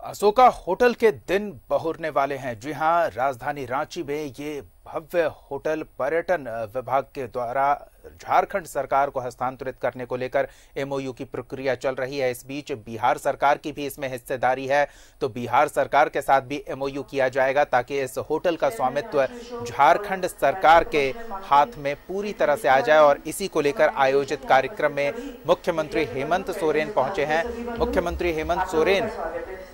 Ashoka hotel के दिन बहुरने वाले हैं। जी हां, राजधानी रांची में ये भव्य होटल पर्यटन विभाग के द्वारा झारखंड सरकार को हस्तांतरित करने को लेकर एमओयू की प्रक्रिया चल रही है। इस बीच बिहार सरकार की भी इसमें हिस्सेदारी है, तो बिहार सरकार के साथ भी एमओयू किया जाएगा ताकि इस होटल का स्वामित्व झारखंड सरकार के हाथ में पूरी तरह से आ जाए। और इसी को लेकर आयोजित कार्यक्रम में मुख्यमंत्री हेमंत सोरेन पहुंचे हैं। मुख्यमंत्री हेमंत सोरेन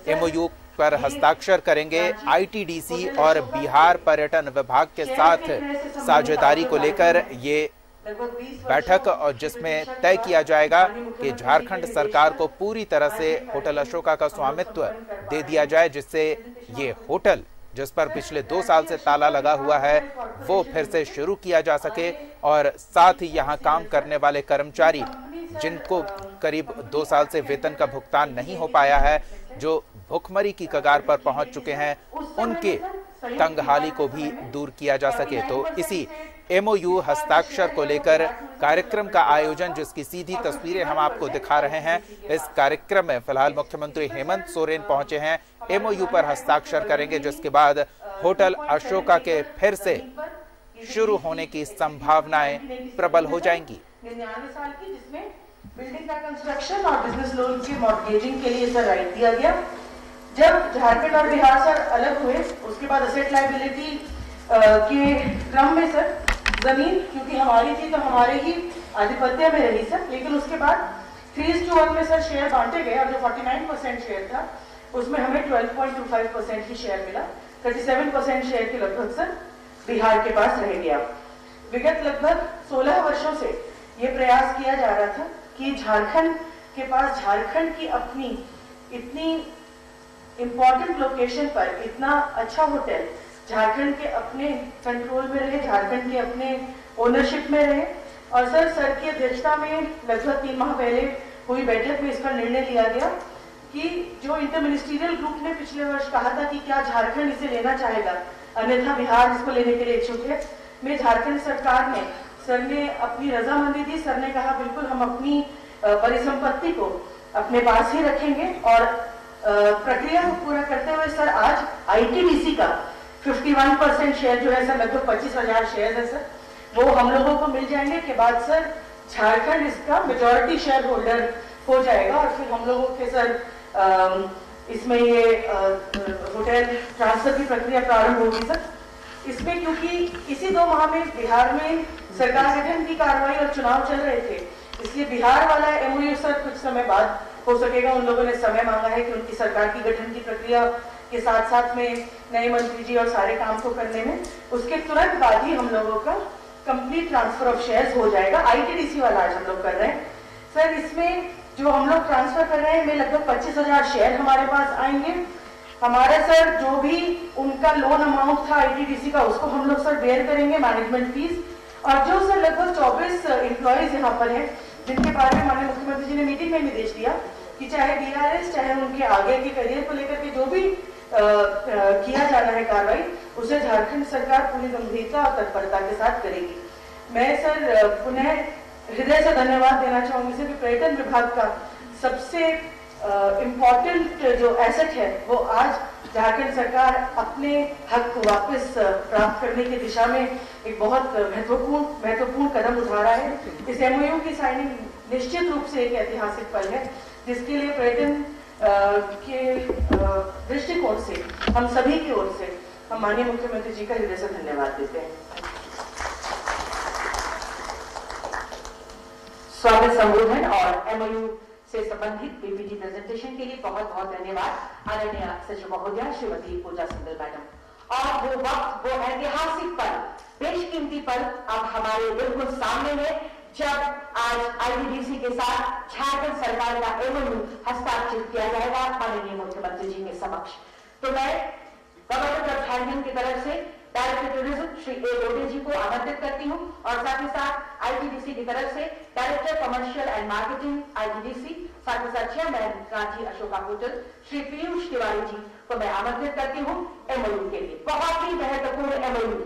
एमओयू पर हस्ताक्षर करेंगे। आईटीडीसी और बिहार पर्यटन विभाग के साथ साझेदारी को लेकर ये बैठक, और जिसमें तय किया जाएगा कि झारखंड सरकार को पूरी तरह से होटल अशोका का स्वामित्व दे दिया जाए, जिससे ये होटल जिस पर पिछले 2 साल से ताला लगा हुआ है वो फिर से शुरू किया जा सके। और साथ ही यहाँ काम करने वाले कर्मचारी जिनको करीब 2 साल से वेतन का भुगतान नहीं हो पाया है, जो भुखमरी की कगार पर पहुंच चुके हैं, उनके तंगहाली को भी दूर किया जा सके। तो इसी एमओयू हस्ताक्षर को लेकर कार्यक्रम का आयोजन, जिसकी सीधी तस्वीरें हम आपको दिखा रहे हैं। इस कार्यक्रम में फिलहाल मुख्यमंत्री हेमंत सोरेन पहुंचे हैं, एमओयू पर हस्ताक्षर करेंगे, जिसके बाद होटल अशोका के फिर से शुरू होने की संभावनाएं प्रबल हो जाएंगी। 99 साल की, जिसमें बिल्डिंग का कंस्ट्रक्शन और बिजनेस लोन की मॉर्गेजिंग के लिए सर राइट दिया गया। जब झारखंड और बिहार सर अलग हुए, उसके बाद असेट लायबिलिटी के क्रम में सर जमीन क्योंकि हमारी थी तो हमारे ही आधिपत्य में रही सर, लेकिन उसके बाद 3:1 में सर शेयर बांटे गए और जो 49% शेयर था उसमें हमें 12.25% ही शेयर मिला। 37% शेयर के लगभग सर बिहार के पास रह गया। विगत लगभग 16 वर्षों से ये प्रयास किया जा रहा था कि झारखंड के पास, झारखंड की अपनी इतनी इंपॉर्टेंट लोकेशन पर इतना अच्छा होटल झारखंड के अपने कंट्रोल में रहे, झारखंड के अपने ओनरशिप में रहे। और सर की अध्यक्षता में लगभग 3 माह पहले हुई बैठक में इसका निर्णय लिया गया कि जो इंटर मिनिस्ट्रियल ग्रुप ने पिछले वर्ष कहा था कि क्या झारखंड इसे लेना चाहेगा, अन्यथा बिहार इसको लेने के लिए इच्छुक है, में झारखंड सरकार ने, सर ने अपनी रजामंदी दी। सर ने कहा बिल्कुल हम अपनी परिसंपत्ति को अपने पास ही रखेंगे। और प्रक्रिया को पूरा करते हुए सर आज आईटीडीसी का 51% शेयर जो है सर, लगभग 25,000 शेयर है सर, वो हम लोगों को मिल जाएंगे। के बाद सर झारखंड इसका मेजॉरिटी शेयर होल्डर हो जाएगा और फिर हम लोगों के सर इसमें ये होटल ट्रांसफर की प्रक्रिया प्रारंभ होगी सर। इसमें क्योंकि इसी 2 माह में बिहार में सरकार गठन की कार्रवाई और चुनाव चल रहे थे, इसलिए बिहार वाला एमओयू सर कुछ समय बाद हो सकेगा। उन लोगों ने समय मांगा है कि उनकी सरकार की गठन की प्रक्रिया के साथ साथ में नए मंत्री जी और सारे काम को करने में, उसके तुरंत बाद ही हम लोगों का कंप्लीट ट्रांसफर ऑफ शेयर्स हो जाएगा। आईटीडीसी वाला आज हम लोग कर रहे हैं सर। इसमें जो हम लोग ट्रांसफर कर रहे हैं में लगभग 25,000 शेयर हमारे पास आएंगे। हमारा सर जो भी उनका लोन अमाउंट था आईटीडीसी का, उसको हम लोग सर बेयर करेंगे, मैनेजमेंट फीस। और जो सर लगभग 24 एम्प्लॉयज यहाँ पर हैं, जिनके बारे में माननीय मुख्यमंत्री जी ने मीटिंग में निर्देश दिया कि चाहे बीआरएस, चाहे उनके आगे के करियर को लेकर के जो भी किया जाना है कार्रवाई, उसे झारखंड सरकार पूरी गंभीरता और तत्परता के साथ करेगी। मैं सर पुनः हृदय से धन्यवाद देना चाहूंगी सर कि पर्यटन विभाग का सबसे इम्पोर्टेंट जो एसेट है वो आज झारखंड सरकार अपने हक को वापस प्राप्त करने की दिशा में एक बहुत महत्वपूर्ण कदम उठा रहा है। इस एमओयू की साइनिंग निश्चित रूप से एक ऐतिहासिक पल है, जिसके लिए पर्यटन के दृष्टिकोण से हम सभी की ओर से हम माननीय मुख्यमंत्री जी का हृदय से धन्यवाद देते हैं। स्वागत संबोधन और एमओयू से संबंधित पीपीटी प्रेजेंटेशन के लिए बहुत बहुत धन्यवाद आदरणीय सचिव महोदया श्रीमती पूजा सिंघल मैडम। और वो वक्त, वो ऐतिहासिक पल, बेशकीमती पल अब हमारे बिल्कुल सामने है, जब आज आईटीडीसी के साथ झारखंड सरकार का एमओयू हस्ताक्षरित किया जाएगा माननीय मुख्यमंत्री जी के समक्ष। तो मैं गवर्नर ऑफ झारखंड की तरफ से डायरेक्टर टूरिज्म श्री ए लोटे जी को आमंत्रित करती हूं, और साथ ही साथ आईटीडीसी की तरफ से director commercial and marketing ITDC, साथ ही साथ चेयरमैन रांची अशोका होटल श्री पीयूष तिवारी जी को मैं आमंत्रित करती हूं एमओयू के लिए। बहुत ही महत्वपूर्ण एमओयू,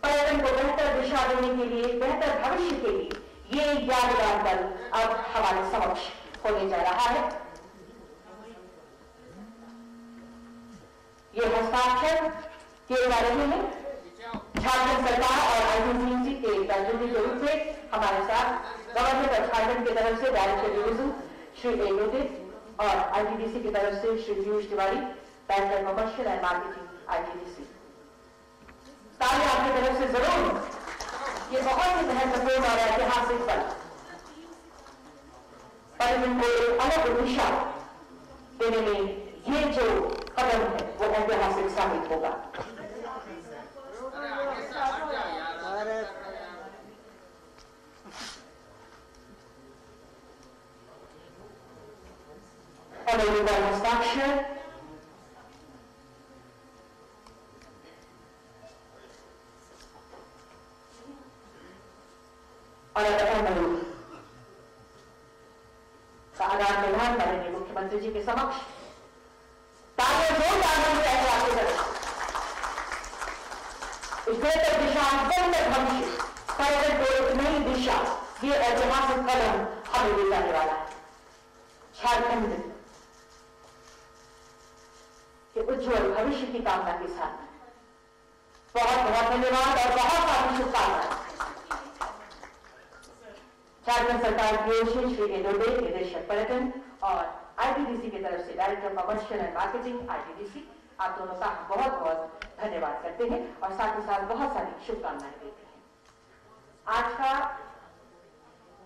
पर्यटन को बेहतर दिशा देने के लिए, बेहतर भविष्य के लिए ये यादगार पल अब हमारे समक्ष होने जा रहा है। ये हस्ताक्षर किए जा रहे हैं। झारखंड सरकार और आईटीडीसी के प्रतिनिधि के रूप में हमारे साथ गवर्नर ऑफ झारखंड की तरफ से डायरेक्टर डिवीजन श्री एलोदे और आईटीडीसी की तरफ से Shri Piyush Tiwari, director commercial and marketing ITDC. ताली आपकी तरफ से जरूर। ये बहुत ही महत्वपूर्ण और ऐतिहासिक पल, पर्यटन को एक अलग दिशा देने में ये जो कदम है वो ऐतिहासिक साबित होगा। और हस्ताक्षर और आगामी प्रधान माननीय मुख्यमंत्री जी के समक्ष तालियां जोरदार चाहिए आपकी तरफ। इस बेहतर दिशांतर में भविष्य, पर्यटन को एक नई दिशा, ये ऐतिहासिक कदम हमें ले जाने वाला है। झारखंड के उज्जवल भविष्य की कामना के साथ बहुत बहुत धन्यवाद और बहुत सारी शुभकामनाएं। झारखंड सरकार की ओर से श्री एलोदे, निदेशक पर्यटन, और आईटीडीसी की तरफ से director commercial and marketing ITDC, आप दोनों का बहुत बहुत धन्यवाद करते हैं और साथ ही साथ बहुत सारी शुभकामनाएं देते हैं। आज का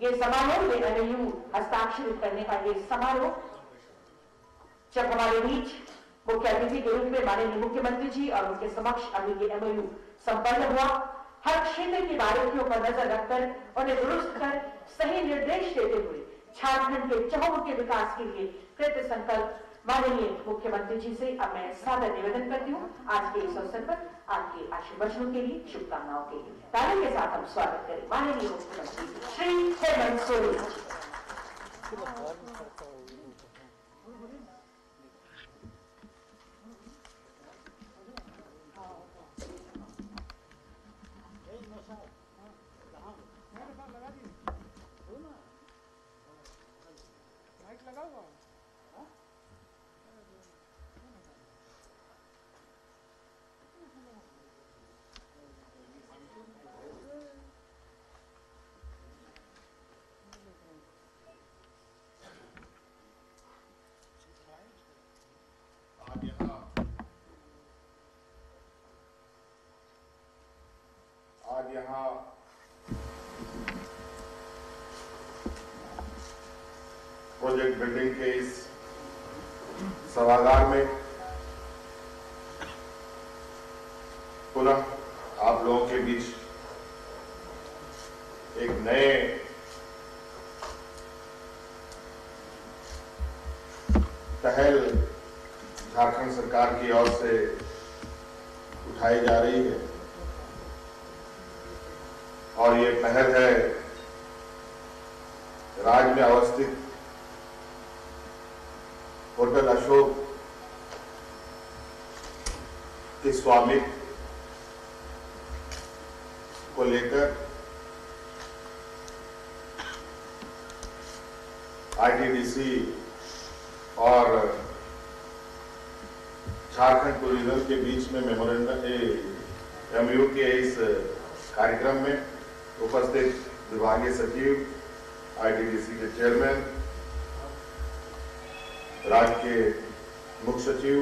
ये समारोह, ये एमओयू हस्ताक्षरित करने का ये समारोह, जब हमारे बीच मुख्य अतिथि के रूप में माननीय मुख्यमंत्री जी और उनके समक्ष अभी ये एमओयू संपन्न हुआ, हर क्षेत्र की बारीकियों पर नजर रखकर उन्हें दुरुस्त कर सही निर्देश देते हुए झारखंड के चहुमुखी विकास के लिए कृत संकल्प माननीय मुख्यमंत्री जी से अब मैं सादर निवेदन करती हूँ आज के इस अवसर पर आपके आशीर्वचनों के लिए, शुभकामनाओं के लिए। ताली के साथ हम स्वागत करें माननीय मुख्यमंत्री श्री हेमंत सोरेन। आज यहाँ प्रोजेक्ट बिल्डिंग के इस सभागार में पुनः आप लोगों के बीच एक नए पहल झारखंड सरकार की ओर से उठाई जा रही है और ये पहल है राज्य में अवस्थित होटल अशोक के स्वामित्व को लेकर आईटीडीसी और झारखंड टूरिज्म के बीच में मेमोरेंडम एमओयू के इस कार्यक्रम में उपस्थित विभागीय सचिव, आईटीडीसी के चेयरमैन, राज्य के मुख्य सचिव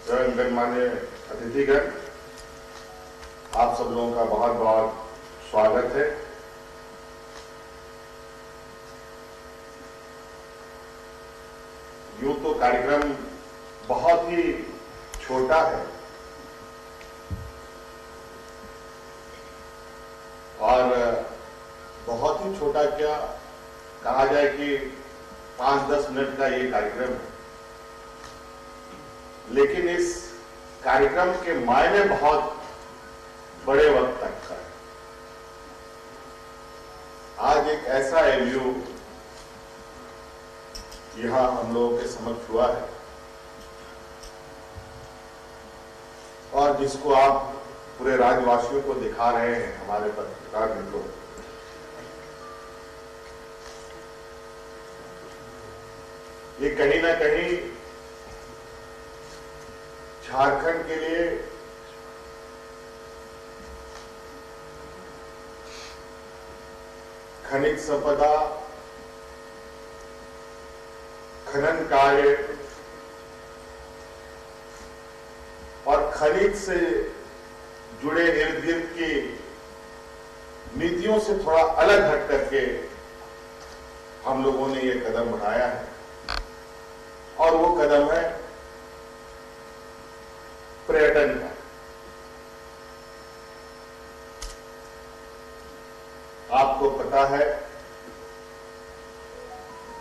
एवं गणमान्य अतिथिगण, आप सब लोगों का बहुत बहुत स्वागत है। यूं तो कार्यक्रम बहुत ही छोटा है और बहुत ही छोटा क्या कहा जाए कि 5-10 मिनट का ये कार्यक्रम है, लेकिन इस कार्यक्रम के मायने बहुत बड़े वक्त तक का है। आज एक ऐसा एमओयू यहां हम लोगों के समक्ष हुआ है और जिसको आप पूरे राज्यवासियों को दिखा रहे हैं, हमारे पत्रकार मित्रों। ये कहीं ना कहीं झारखंड के लिए खनिज संपदा, खनन कार्य और खनिज से जुड़े इर्द गिर्द की नीतियों से थोड़ा अलग हट करके हम लोगों ने ये कदम उठाया है और वो कदम है पर्यटन का। आपको पता है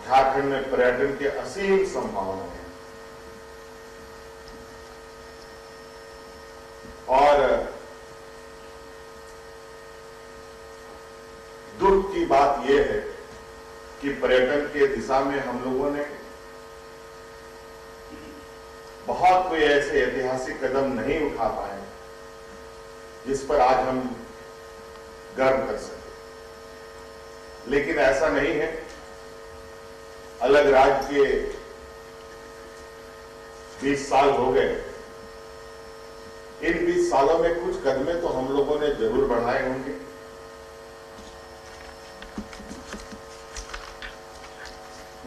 झारखंड में पर्यटन के असीम संभावनाएं हैं और दुर्ग की बात यह है कि पर्यटन के दिशा में हम लोगों ने बहुत कोई ऐसे ऐतिहासिक कदम नहीं उठा पाए जिस पर आज हम गर्व कर सकें। लेकिन ऐसा नहीं है, अलग राज्य के 20 साल हो गए। इन 20 सालों में कुछ कदमें तो हम लोगों ने जरूर बढ़ाए होंगे,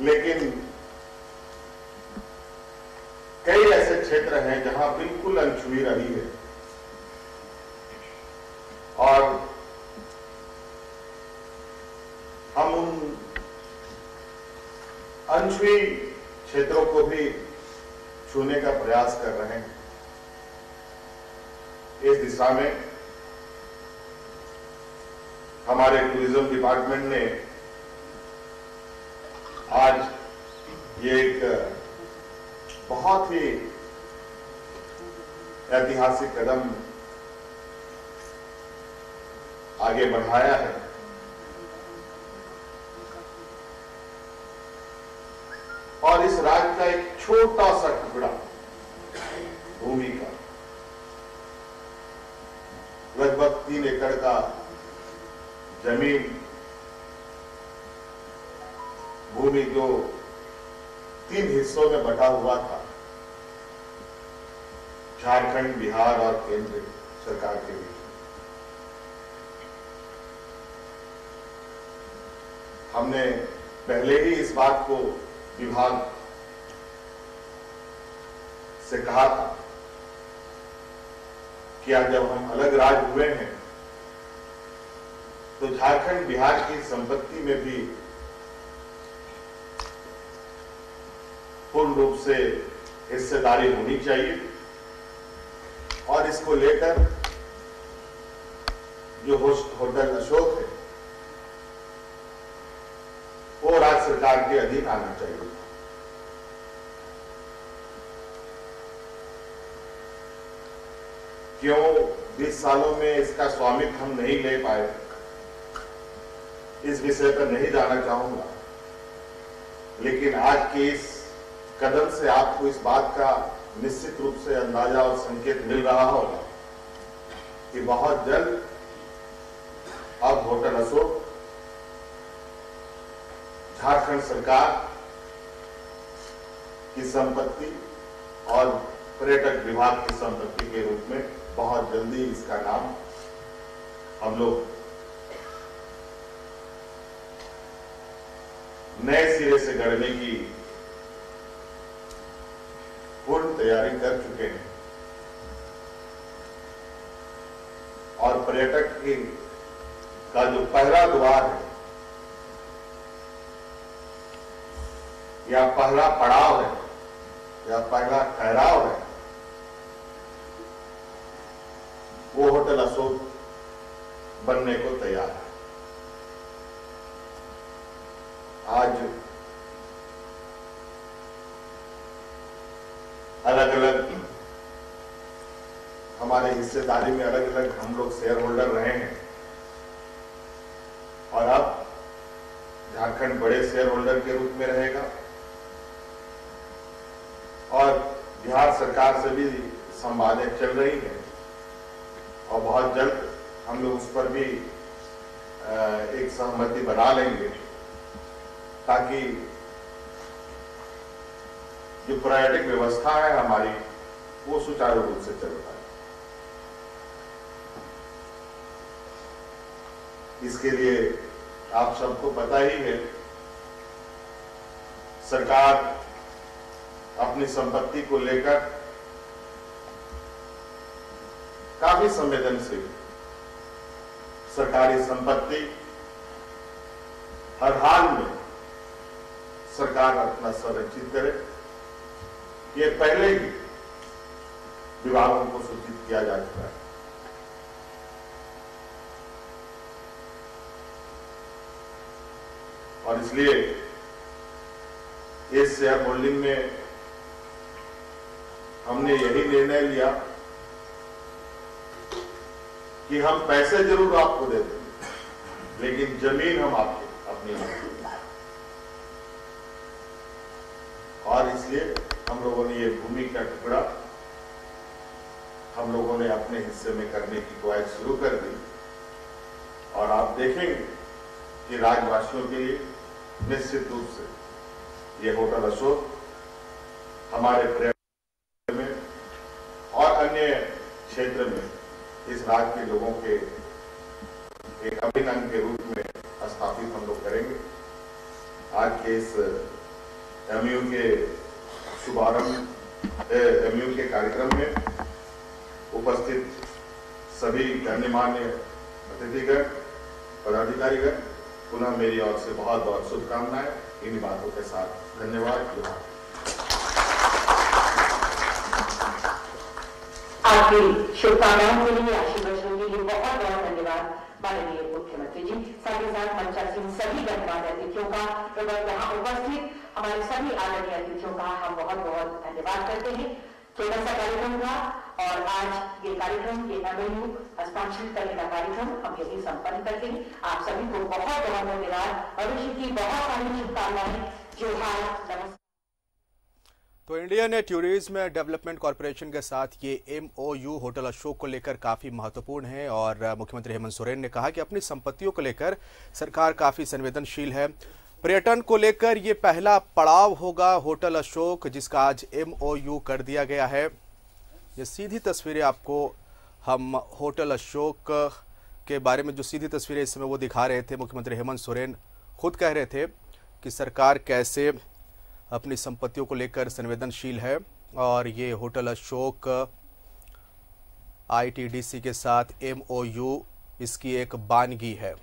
लेकिन कई ऐसे क्षेत्र हैं जहां बिल्कुल अनछुई रही है और हम उन अनछुई क्षेत्रों को भी छूने का प्रयास कर रहे हैं। इस दिशा में हमारे टूरिज्म डिपार्टमेंट ने आज ये एक बहुत ही ऐतिहासिक कदम आगे बढ़ाया है और इस राज्य का एक छोटा सा टुकड़ा भूमि का लगभग 3 एकड़ का जमीन भूमि जो 3 हिस्सों में बटा हुआ था, झारखंड, बिहार और केंद्र सरकार के बीच। हमने पहले ही इस बात को विभाग से कहा था कि आज जब हम अलग राज्य हुए हैं तो झारखंड, बिहार की संपत्ति में भी पूर्ण रूप से हिस्सेदारी होनी चाहिए और इसको लेकर जो होटल अशोक है वो राज्य सरकार के अधीन आना चाहिए। क्यों 20 सालों में इसका स्वामित्व हम नहीं ले पाए, इस विषय पर नहीं जाना चाहूंगा, लेकिन आज के इस कदम से आपको इस बात का निश्चित रूप से अंदाजा और संकेत मिल रहा होगा कि बहुत जल्द अब होटल अशोक झारखंड सरकार की संपत्ति और पर्यटक विभाग की संपत्ति के रूप में बहुत जल्दी इसका नाम हम लोग नए सिरे से गढ़ने की पूर्ण तैयारी कर चुके हैं और पर्यटक का जो पहला द्वार है या पहला पड़ाव है या पहला ठहराव है वो होटल अशोक बनने को तैयार है। आज अलग अलग हमारे हिस्सेदारी में अलग अलग हम लोग शेयर होल्डर रहे हैं और अब झारखंड बड़े शेयर होल्डर के रूप में रहेगा और बिहार सरकार से भी संवादें चल रही हैं और बहुत जल्द हम लोग उस पर भी एक सहमति बना लेंगे ताकि जो पर्यटक व्यवस्था है हमारी वो सुचारू रूप से चल पाए। इसके लिए आप सबको पता ही है, सरकार अपनी संपत्ति को लेकर काफी संवेदनशील। सरकारी संपत्ति हर हाल में सरकार अपना संरक्षित करे, ये पहले ही विभागों को सूचित किया जा चुका है। और इसलिए इस शेयर होल्डिंग में हमने यही निर्णय लिया कि हम पैसे जरूर आपको दे देंगे, लेकिन जमीन हम आपकी अपनी नहीं। और इसलिए हम लोगों ने ये भूमि का टुकड़ा हम लोगों ने अपने हिस्से में करने की कवायद शुरू कर दी। और आप देखेंगे कि राज्यवासियों के लिए निश्चित रूप से ये होटल अशोक हमारे पर्यटन में और अन्य क्षेत्र में इस राज्य के लोगों के एक अभिन्न अंग के रूप में स्थापित हम लोग करेंगे। आज के इस एमयू के शुभारंभ एमयू के कार्यक्रम में उपस्थित सभी गणमान्य अतिथिगण, पदाधिकारीगण, पुनः मेरी ओर से बहुत बहुत शुभकामनाएं। इन बातों के साथ धन्यवाद। आपकी शुभकामनाओं के लिए, आशीर्वादों के लिए बहुत बहुत धन्यवाद माननीय मुख्यमंत्री जी। साथ ही साथ मंचासीन सभी गणमान्य अतिथियों का एवं यहाँ उपस्थित हमारे सभी आदरणीय अतिथियों का हम बहुत बहुत धन्यवाद करते हैं। छोटा सा कार्यक्रम था और आज ये कार्यक्रम, ये एमओयू हस्ताक्षरित करने का कार्यक्रम हम यही संपन्न करते हैं। आप सभी को बहुत बहुत धन्यवाद। भविष्य की बहुत सारी शुभकामनाएं। जोहार, नमस्कार। तो इंडियन टूरिज्म डेवलपमेंट कॉरपोरेशन के साथ ये एमओयू होटल अशोक को लेकर काफी महत्वपूर्ण है और मुख्यमंत्री हेमंत सोरेन ने कहा कि अपनी संपत्तियों को लेकर सरकार काफी संवेदनशील है। पर्यटन को लेकर ये पहला पड़ाव होगा होटल अशोक, जिसका आज एमओयू कर दिया गया है। ये सीधी तस्वीरें आपको हम होटल अशोक के बारे में जो सीधी तस्वीरें इस समय वो दिखा रहे थे। मुख्यमंत्री हेमंत सोरेन खुद कह रहे थे कि सरकार कैसे अपनी संपत्तियों को लेकर संवेदनशील है और ये होटल अशोक आईटीडीसी के साथ एमओयू इसकी एक बानगी है।